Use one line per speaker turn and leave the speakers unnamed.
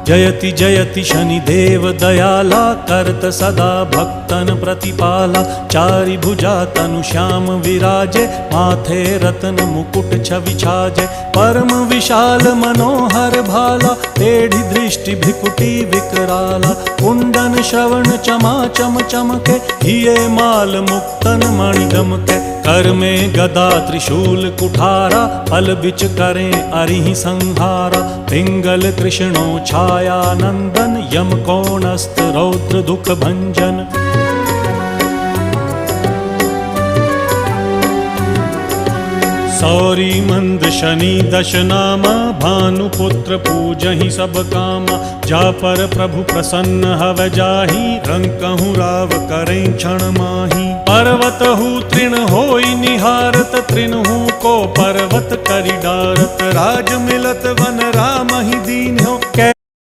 जयति जयति शनिदेव दयाला, करत सदा भक्तन प्रतिपाला। चारि भुजा तनु श्याम विराजे, माथे रत्न मुकुट छवि छाजे। परम विशाल मनोहर भाला, टेढ़ी दृष्टि भ्रिकुटी विकराला। कुंडन श्रवण चमा चम चमके, हिये माल मुक्तन मणि दमके। कर में गदा त्रिशूल कुठारा, फल बिच करें अरिहि संहारा। पिंगल कृष्णो छाया नंदन, यम कोणस्थ रौद्र दुख भंजन। सौरी मंद शनि दश नामा, भानुपुत्र पूजहि सब कामा। जा पर प्रभु प्रसन्न हव जाहि, रंकहु राव करें क्षण माहि। पर्वत हु तृण होई निहारत, तृणहु को पर्वत करि डारत। राज मिलत वन राम ही दीन हो,